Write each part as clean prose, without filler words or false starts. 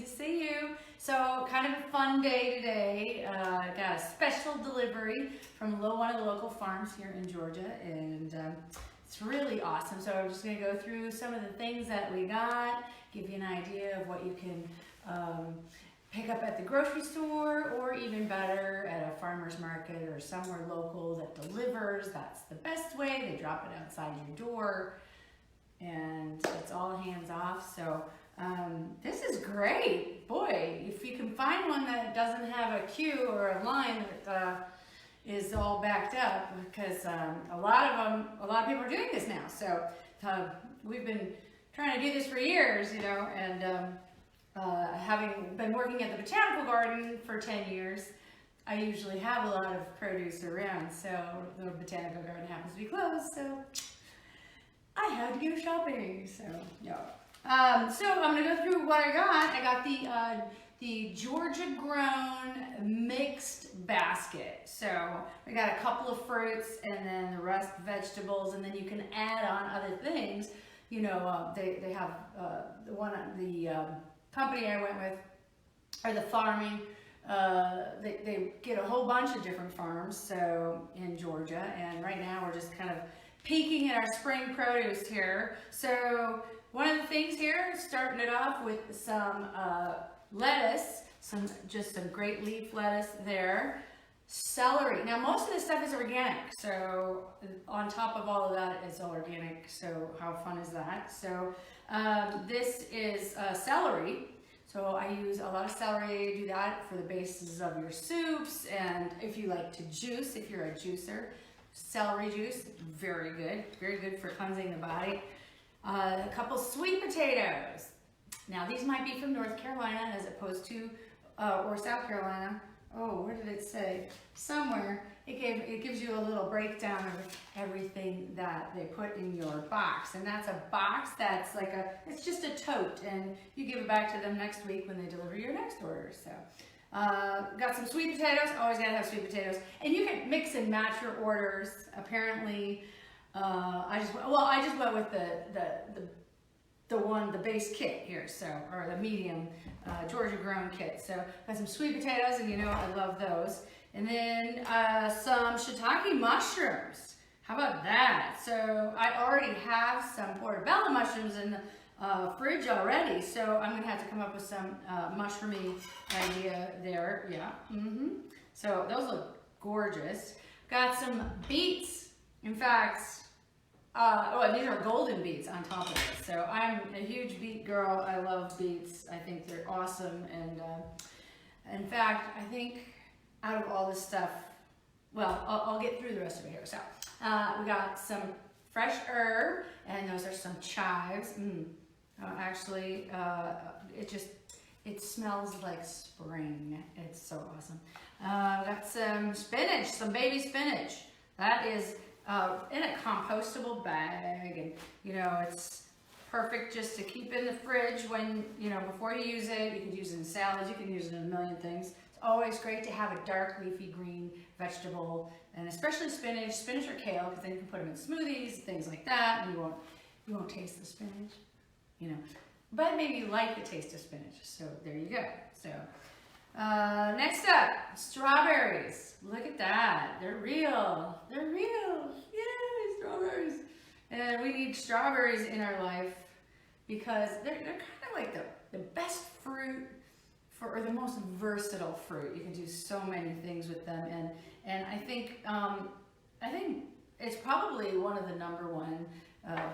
see you. So kind of a fun day today. Got a special delivery from one of the local farms here in Georgia, and it's really awesome. So I'm just going to go through some of the things that we got, give you an idea of what you can pick up at the grocery store, or even better at a farmer's market or somewhere local that delivers. That's the best way. They drop it outside your door and it's all hands off. So this is great. Boy, if you can find one that doesn't have a queue or a line that is all backed up, because a lot of people are doing this now. So we've been trying to do this for years, you know, and having been working at the botanical garden for 10 years, I usually have a lot of produce around. So the botanical garden happens to be closed, so I had to go shopping. So yeah. So I'm gonna go through what I got. I got the Georgia grown mixed basket. So I got a couple of fruits and then the rest vegetables, and then you can add on other things. You know, they have the company I went with, or the farming, they get a whole bunch of different farms so in Georgia, and right now we're just kind of peeking at our spring produce here. So one of the things here, starting it off with some lettuce, just some great leaf lettuce there. Celery. Now most of this stuff is organic, so on top of all of that is all organic, so how fun is that? So this is celery. So I use a lot of celery. Do that for the bases of your soups, and if you like to juice, if you're a juicer, celery juice, very good for cleansing the body. A couple sweet potatoes. Now these might be from North Carolina as opposed to or South Carolina. Oh, where did it say? Somewhere it gives you a little breakdown of everything that they put in your box, and that's a box that's like it's just a tote, and you give it back to them next week when they deliver your next order. So got some sweet potatoes. Always gotta have sweet potatoes, and you can mix and match your orders. Apparently, I just went with the base kit here, so, or the medium Georgia grown kit. So got some sweet potatoes, and you know I love those. And then some shiitake mushrooms. How about that? So I already have some portobello mushrooms in the fridge already, so I'm gonna have to come up with some mushroomy idea there. Yeah. So those look gorgeous. Got some beets. In fact, these are golden beets on top of it. So I'm a huge beet girl. I love beets. I think they're awesome. And in fact, I think out of all this stuff, well, I'll get through the rest of it here. So we got some fresh herb, and those are some chives. Actually, it smells like spring. It's so awesome. We got some spinach, some baby spinach. That is in a compostable bag, and you know it's perfect just to keep in the fridge when, you know, before you use it. You can use it in salads, you can use it in a million things. It's always great to have a dark leafy green vegetable, and especially spinach or kale, because then you can put them in smoothies, things like that, and you won't taste the spinach, you know, but maybe you like the taste of spinach. So there you go. So next up, strawberries. Look at that. They're real. They're real. Yay, strawberries. And we need strawberries in our life because they're kind of like the best fruit or the most versatile fruit. You can do so many things with them, and I think it's probably one of the #1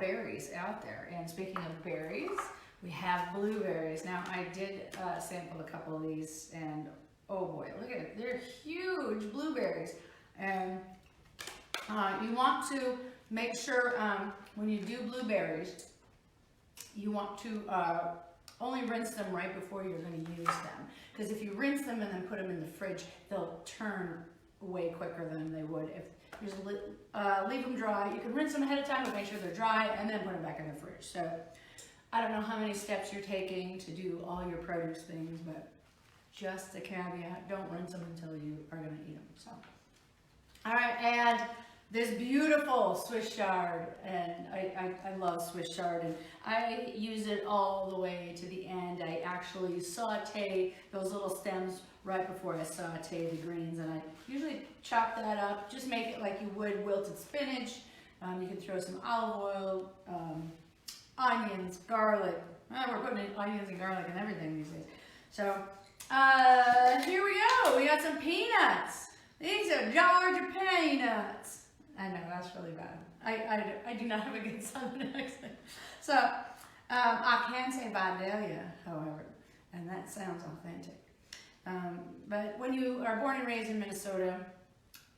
berries out there. And speaking of berries, we have blueberries. Now I did sample a couple of these, and oh boy, look at it. They're huge blueberries. And you want to make sure when you do blueberries, you want to only rinse them right before you're going to use them. Because if you rinse them and then put them in the fridge, they'll turn way quicker than they would if you just leave them dry. You can rinse them ahead of time, but make sure they're dry, and then put them back in the fridge. So I don't know how many steps you're taking to do all your produce things, but just a caveat, don't rinse them until you are going to eat them. So, all right, and this beautiful Swiss chard, and I love Swiss chard, and I use it all the way to the end. I actually saute those little stems right before I saute the greens, and I usually chop that up, just make it like you would wilted spinach. You can throw some olive oil, onions, garlic. We're putting in onions and garlic and everything these days. So here we go. We got some peanuts. These are Georgia peanuts. I know, that's really bad. I do not have a good Southern accent. So I can say Vidalia, however, and that sounds authentic. But when you are born and raised in Minnesota,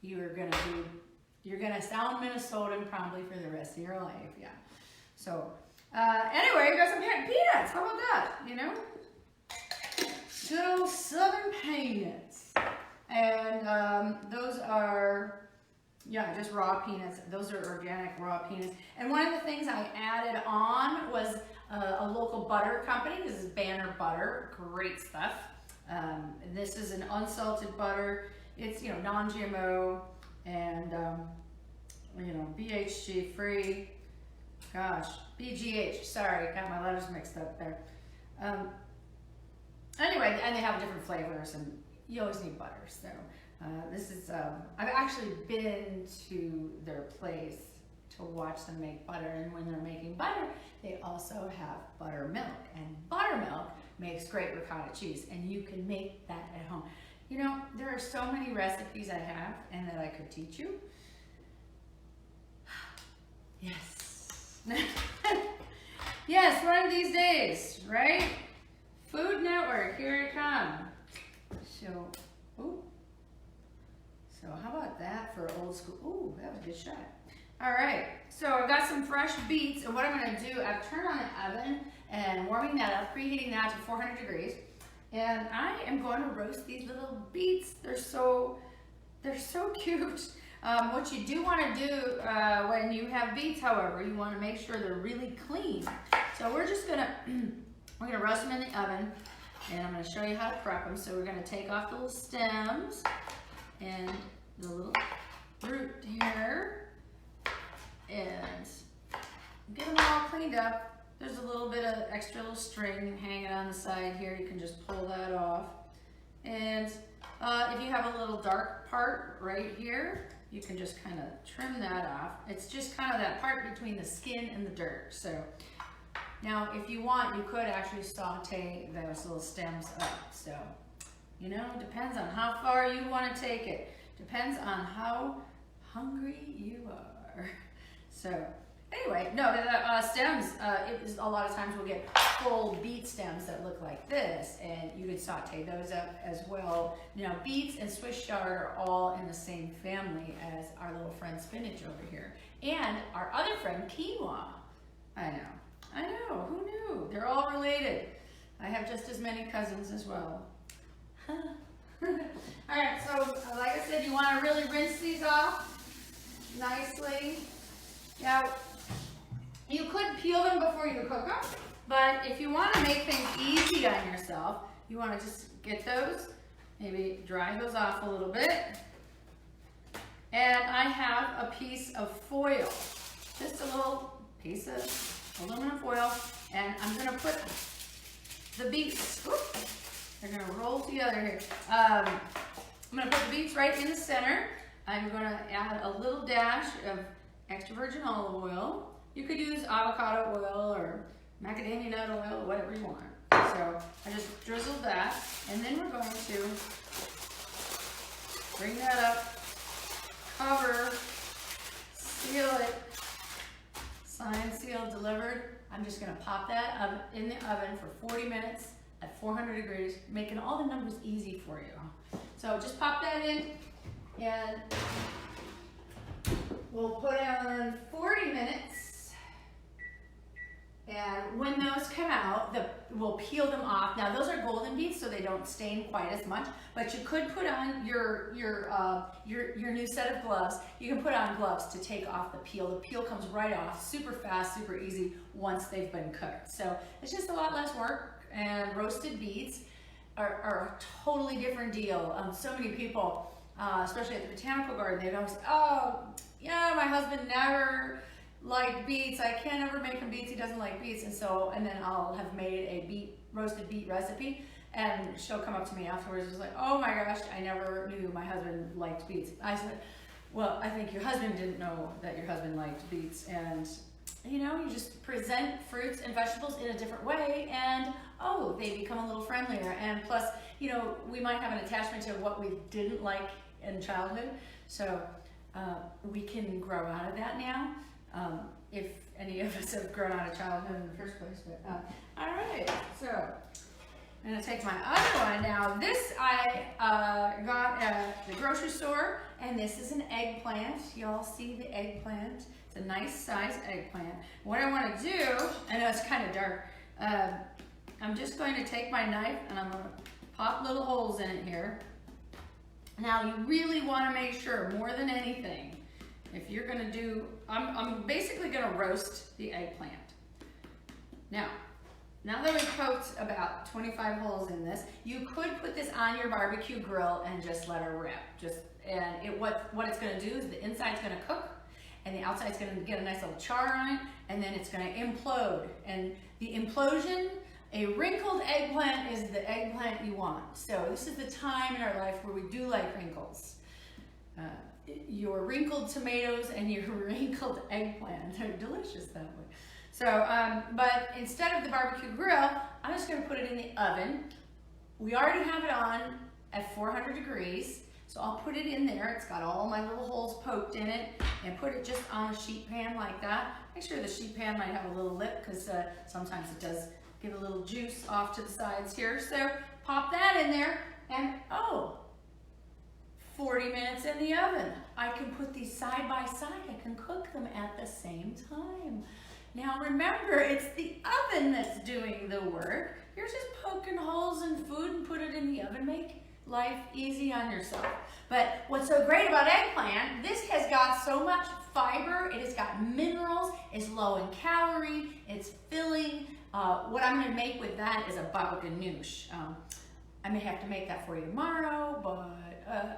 you're gonna sound Minnesotan probably for the rest of your life, yeah. So anyway, we got some peanuts. How about that? You know, good old Southern peanuts, and those are. Yeah, just raw peanuts. Those are organic raw peanuts. And one of the things I added on was a local butter company. This is Banner Butter. Great stuff. This is an unsalted butter. It's, you know, non-GMO and, you know, BHG free. Gosh, BGH. Sorry, got my letters mixed up there. Anyway, and they have different flavors, and you always need butter, so. This is, I've actually been to their place to watch them make butter, and when they're making butter, they also have buttermilk, and buttermilk makes great ricotta cheese, and you can make that at home. You know, there are so many recipes I have and that I could teach you. Yes. Yes, one of these days, right? Food Network, here it comes. So, ooh. So how about that for old school? Ooh, that was a good shot. All right, so I've got some fresh beets, and what I'm gonna do, I've turned on the oven and warming that up, preheating that to 400 degrees. And I am going to roast these little beets. They're so cute. What you do wanna do when you have beets, however, you wanna make sure they're really clean. So we're just gonna, we're gonna roast them in the oven, and I'm gonna show you how to prep them. So we're gonna take off the little stems and the little root here, and get them all cleaned up. There's a little bit of extra little string hanging on the side here. You can just pull that off. And if you have a little dark part right here, you can just kind of trim that off. It's just kind of that part between the skin and the dirt. So now if you want, you could actually saute those little stems up. So, you know, depends on how far you want to take it. Depends on how hungry you are. So anyway, no, the stems, a lot of times we'll get full beet stems that look like this, and you could saute those up as well. You know, beets and Swiss chard are all in the same family as our little friend spinach over here. And our other friend, quinoa. I know, who knew? They're all related. I have just as many cousins as well. All right, so like I said, you want to really rinse these off nicely. Now, you could peel them before you cook them, but if you want to make things easy on yourself, you want to just get those, maybe dry those off a little bit. And I have a piece of foil, just a little piece of aluminum foil, and I'm going to put the beets, they're going to roll together here. I'm going to put the beets right in the center. I'm going to add a little dash of extra virgin olive oil. You could use avocado oil or macadamia nut oil, whatever you want. So I just drizzled that, and then we're going to bring that up, cover, seal it, signed, sealed, delivered. I'm just going to pop that in the oven for 40 minutes at 400 degrees, making all the numbers easy for you. So just pop that in, and we'll put on 40 minutes. And when those come out, we'll peel them off. Now those are golden beets, so they don't stain quite as much. But you could put on your new set of gloves. You can put on gloves to take off the peel. The peel comes right off, super fast, super easy once they've been cooked. So it's just a lot less work. And roasted beets are a totally different deal. So many people especially at the botanical garden, they'd always say, oh, yeah, my husband never liked beets. I can't ever make him beets. He doesn't like beets. And then I'll have made a roasted beet recipe, and she'll come up to me afterwards and just like, oh my gosh, I never knew my husband liked beets. I said, well, I think your husband didn't know that your husband liked beets. And you know, you just present fruits and vegetables in a different way, and oh, they become a little friendlier. And plus, you know, we might have an attachment to what we didn't like in childhood, so we can grow out of that now, if any of us have grown out of childhood in the first place. But all right, so I'm gonna take my other one now. This I got at the grocery store, and this is an eggplant. Y'all see the eggplant? It's a nice size eggplant. What I want to do, I know it's kind of dark, I'm just going to take my knife and I'm going to pop little holes in it here. Now you really want to make sure, more than anything, if you're going to do, I'm basically going to roast the eggplant. Now that we've poked about 25 holes in this, you could put this on your barbecue grill and just let it rip. What it's going to do is the inside's going to cook, and the outside's going to get a nice little char on it, and then it's going to implode. And the implosion, a wrinkled eggplant is the eggplant you want. So this is the time in our life where we do like wrinkles. Your wrinkled tomatoes and your wrinkled eggplant are delicious that way. So, but instead of the barbecue grill, I'm just going to put it in the oven. We already have it on at 400 degrees. So I'll put it in there. It's got all my little holes poked in it, and put it just on a sheet pan like that. Make sure the sheet pan might have a little lip, because sometimes it does give a little juice off to the sides here. So pop that in there, and 40 minutes in the oven. I can put these side by side. I can cook them at the same time. Now remember, it's the oven that's doing the work. You're just poking holes in food and put it in the oven. Make life easy on yourself. But what's so great about eggplant, this has got so much fiber, it has got minerals, it's low in calorie, it's filling. What I'm going to make with that is a baba ganoush. I may have to make that for you tomorrow, but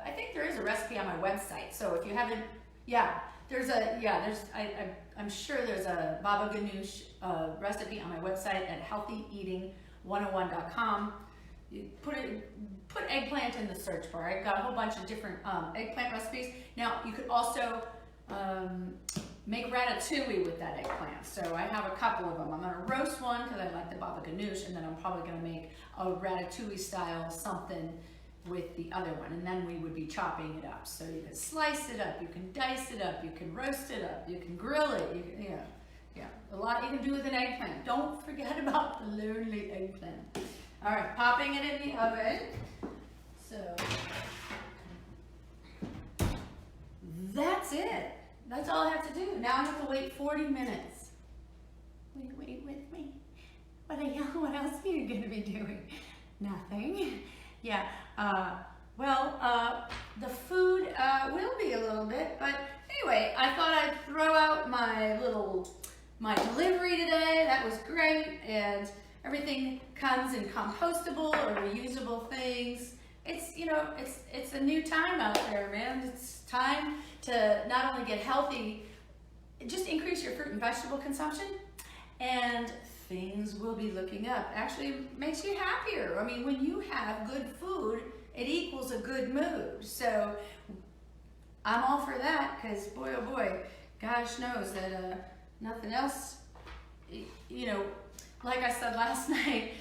I think there is a recipe on my website. So if you haven't, I'm sure there's a baba ganoush recipe on my website at healthyeating101.com. You put eggplant in the search bar. I've got a whole bunch of different eggplant recipes. Now you could also make ratatouille with that eggplant. So I have a couple of them. I'm going to roast one because I like the baba ganoush, and then I'm probably going to make a ratatouille style something with the other one, and then we would be chopping it up. So you can slice it up, you can dice it up, you can roast it up, you can grill it. A lot you can do with an eggplant. Don't forget about the lonely eggplant. All right, popping it in the oven. So that's it. That's all I have to do. Now I have to wait 40 minutes. Wait with me. What else are you going to be doing? Nothing. Yeah. The food will be a little bit, but anyway, I thought I'd throw out my delivery today. That was great, and everything comes in compostable or reusable things. It's a new time out there, man. It's time to not only get healthy, just increase your fruit and vegetable consumption, and things will be looking up. Actually, it makes you happier. I mean, when you have good food, it equals a good mood. So I'm all for that, because boy, oh boy, gosh knows that nothing else, like I said last night,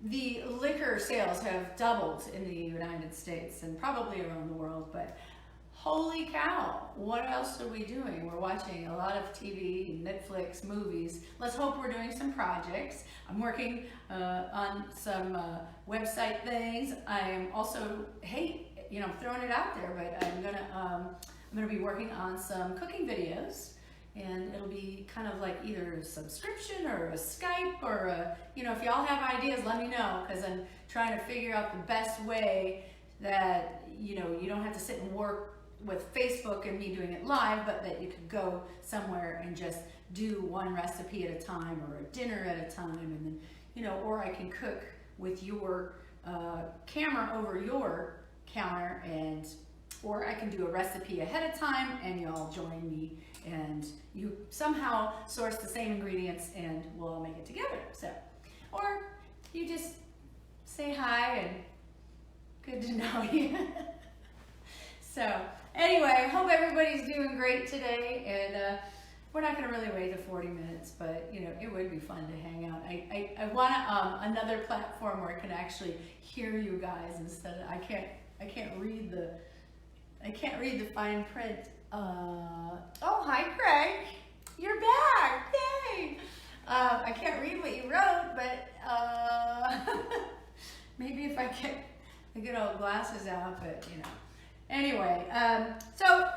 the liquor sales have doubled in the United States and probably around the world, but holy cow, what else are we doing? We're watching a lot of TV, Netflix, movies. Let's hope we're doing some projects. I'm working on some website things. I am also, I'm throwing it out there, but I'm gonna be working on some cooking videos, and it'll be kind of like either a subscription or a Skype or if y'all have ideas, let me know, because I'm trying to figure out the best way that you don't have to sit and work with Facebook and me doing it live, but that you could go somewhere and just do one recipe at a time or a dinner at a time, and then or I can cook with your camera over your counter, and or I can do a recipe ahead of time and y'all join me and you somehow source the same ingredients and we'll all make it together. So, or you just say hi and good to know you. So anyway, hope everybody's doing great today, and we're not going to really wait the 40 minutes, but you know, it would be fun to hang out. I want another platform where I can actually hear you guys instead of, I can't read the fine print. Oh, hi Craig, you're back, yay! I can't read what you wrote, but maybe if I get the good old glasses out, but you know. Anyway, so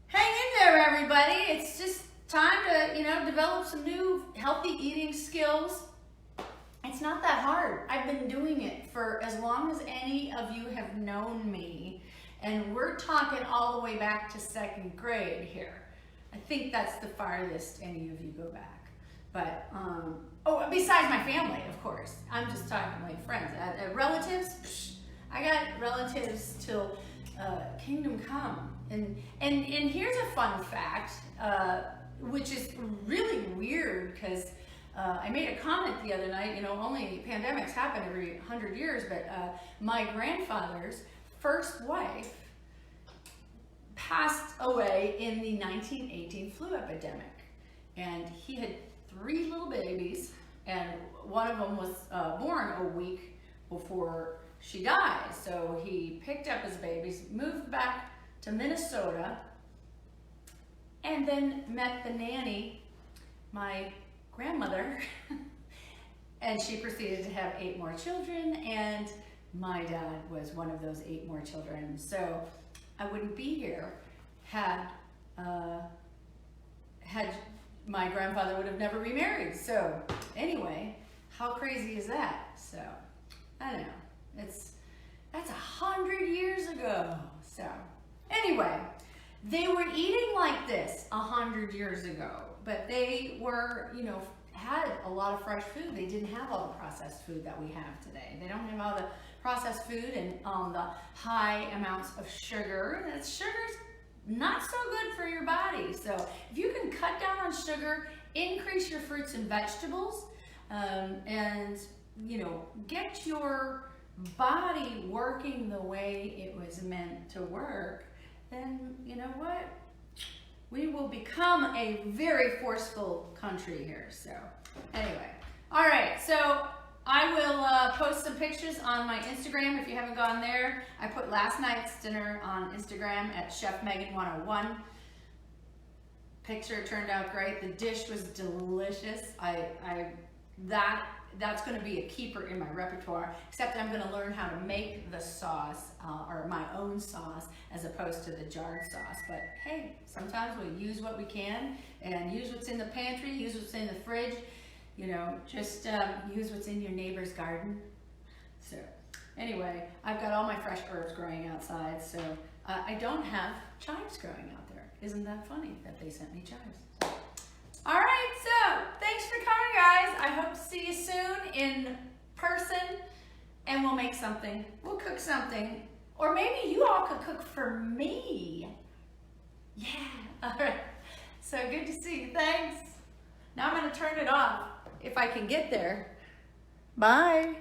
hang in there, everybody. It's just time to, you know, develop some new healthy eating skills. It's not that hard. I've been doing it for as long as any of you have known me, and we're talking all the way back to 2nd grade here. I think that's the farthest any of you go back. But, oh, besides my family, of course. I'm just talking my friends. Relatives, psh, I got relatives till Kingdom Come. And here's a fun fact, which is really weird because I made a comment the other night, you know, only pandemics happen every 100 years, but my grandfather's first wife passed away in the 1918 flu epidemic. And he had 3 little babies, and one of them was born a week before she died. So he picked up his babies, moved back to Minnesota, and then met the nanny, my grandmother, and she proceeded to have 8 more children, and my dad was one of those 8 more children. So I wouldn't be here had my grandfather would have never remarried. So anyway, how crazy is that? So I don't know. That's 100 years ago. So anyway, they were eating like this 100 years ago, but they were, you know, had a lot of fresh food. They didn't have all the processed food that we have today. They don't have all the processed food and the high amounts of sugar. And sugar's not so good for your body. So if you can cut down on sugar, increase your fruits and vegetables, and you know, get your body working the way it was meant to work, then you know what? We will become a very forceful country here. So anyway, all right, so I will post some pictures on my Instagram if you haven't gone there. I put last night's dinner on Instagram at Chef Megan 101. Picture turned out great. The dish was delicious. That's going to be a keeper in my repertoire, except I'm going to learn how to make the sauce, or my own sauce, as opposed to the jarred sauce. But hey, sometimes we use what we can, and use what's in the pantry, use what's in the fridge, you know, just use what's in your neighbor's garden. So anyway, I've got all my fresh herbs growing outside, so I don't have chives growing out there. Isn't that funny that they sent me chives? All right, so thanks for coming, guys. I hope to see you soon in person, and we'll make something. We'll cook something, or maybe you all could cook for me. Yeah, all right. So good to see you. Thanks. Now I'm going to turn it off if I can get there. Bye.